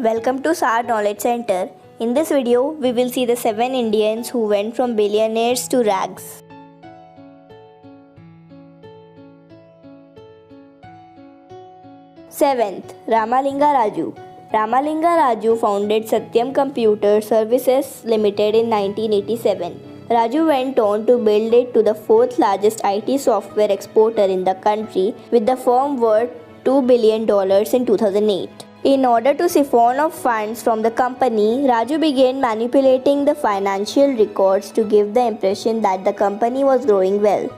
Welcome to SAAR Knowledge Center. In this video, we will see the 7 Indians who went from billionaires to rags. 7th, Ramalinga Raju. Ramalinga Raju founded Satyam Computer Services Limited in 1987. Raju went on to build it to the 4th largest IT software exporter in the country, with the firm worth $2 billion in 2008. In order to siphon off funds from the company, Raju began manipulating the financial records to give the impression that the company was growing well.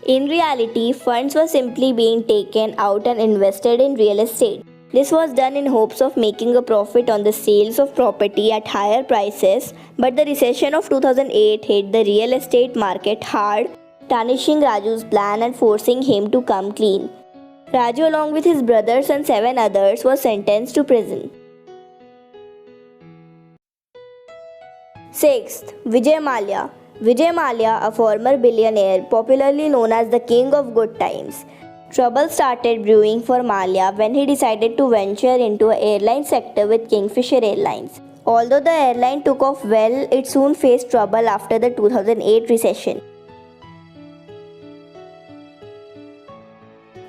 In reality, funds were simply being taken out and invested in real estate. This was done in hopes of making a profit on the sales of property at higher prices, but the recession of 2008 hit the real estate market hard, tarnishing Raju's plan and forcing him to come clean. Raju, along with his brothers and 7 others, was sentenced to prison. 6th, Vijay Mallya. Vijay Mallya, a former billionaire, popularly known as the King of Good Times. Trouble started brewing for Mallya when he decided to venture into the airline sector with Kingfisher Airlines. Although the airline took off well, it soon faced trouble after the 2008 recession.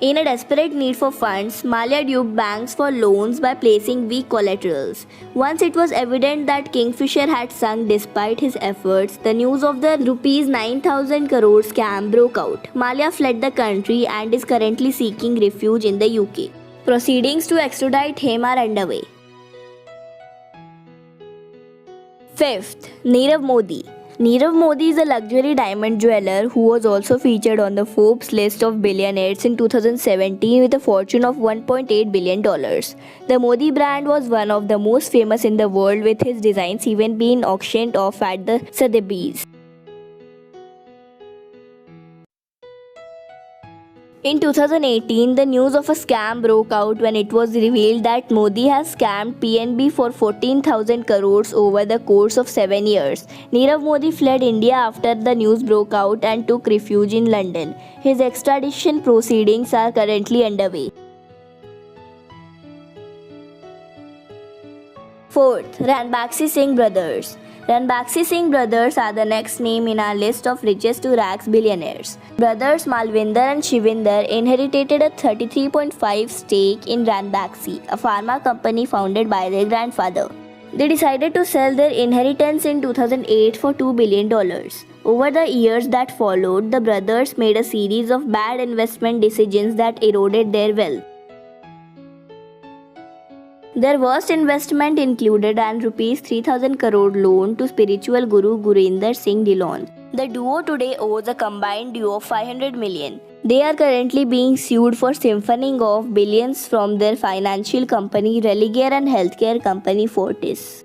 In a desperate need for funds, Mallya duped banks for loans by placing weak collaterals. Once it was evident that Kingfisher had sunk despite his efforts, the news of the Rs 9,000 crore scam broke out. Mallya fled the country and is currently seeking refuge in the UK. Proceedings to extradite him are underway. 5th, Nirav Modi. Nirav Modi is a luxury diamond jeweler who was also featured on the Forbes list of billionaires in 2017 with a fortune of $1.8 billion. The Modi brand was one of the most famous in the world, with his designs even being auctioned off at the Sotheby's. In 2018, the news of a scam broke out when it was revealed that Modi has scammed PNB for 14,000 crores over the course of 7 years. Nirav Modi fled India after the news broke out and took refuge in London. His extradition proceedings are currently underway. 4th, Ranbaxy Singh brothers. Ranbaxy Singh brothers are the next name in our list of richest to rags billionaires. Brothers Malvinder and Shivinder inherited a 33.5% stake in Ranbaxy, a pharma company founded by their grandfather. They decided to sell their inheritance in 2008 for $2 billion. Over the years that followed, the brothers made a series of bad investment decisions that eroded their wealth. Their worst investment included an Rs 3,000 crore loan to spiritual guru Gurinder Singh Dillon. The duo today owes a combined due of 500 million. They are currently being sued for siphoning off billions from their financial company Religare and healthcare company Fortis.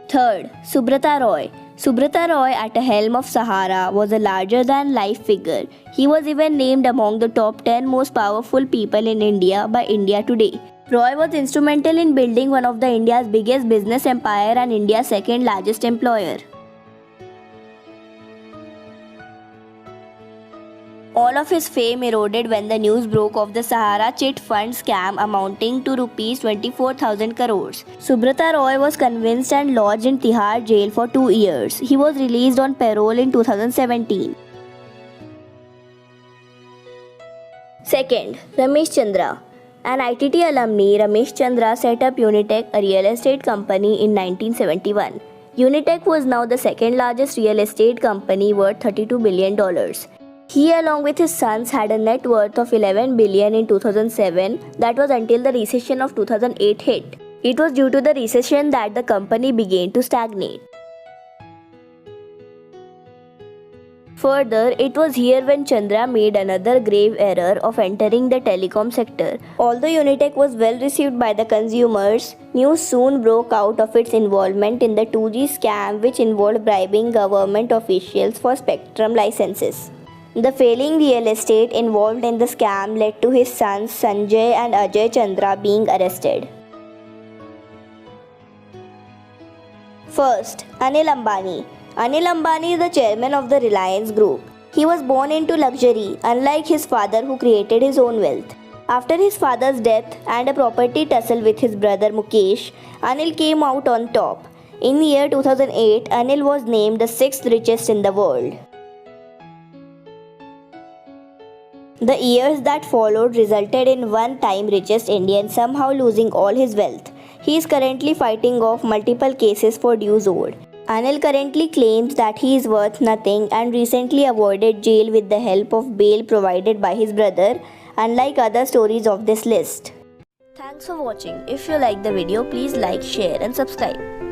3rd, Subrata Roy. Subrata Roy, at the helm of SAAR, was a larger-than-life figure. He was even named among the top 10 most powerful people in India by India Today. Roy was instrumental in building one of India's biggest business empire and India's second largest employer. All of his fame eroded when the news broke of the SAAR chit fund scam amounting to Rs 24,000 crores. Subrata Roy was convinced and lodged in Tihar jail for 2 years. He was released on parole in 2017. 2nd, Ramesh Chandra. An ITT alumni, Ramesh Chandra set up Unitech, a real estate company, in 1971. Unitech was now the second largest real estate company worth $32 billion. He, along with his sons, had a net worth of 11 billion in 2007. That was until the recession of 2008 hit. It was due to the recession that the company began to stagnate. Further, it was here when Chandra made another grave error of entering the telecom sector. Although Unitech was well received by the consumers, news soon broke out of its involvement in the 2G scam, which involved bribing government officials for spectrum licenses. The failing real estate involved in the scam led to his sons Sanjay and Ajay Chandra being arrested. 1st, Anil Ambani. Anil Ambani is the chairman of the Reliance Group. He was born into luxury, unlike his father who created his own wealth. After his father's death and a property tussle with his brother Mukesh, Anil came out on top. In the year 2008, Anil was named the 6th richest in the world. The years that followed resulted in one-time richest Indian somehow losing all his wealth. He is currently fighting off multiple cases for dues owed. Anil currently claims that he is worth nothing and recently avoided jail with the help of bail provided by his brother, unlike other stories of this list. Thanks for watching. If you like the video, please like, share and subscribe.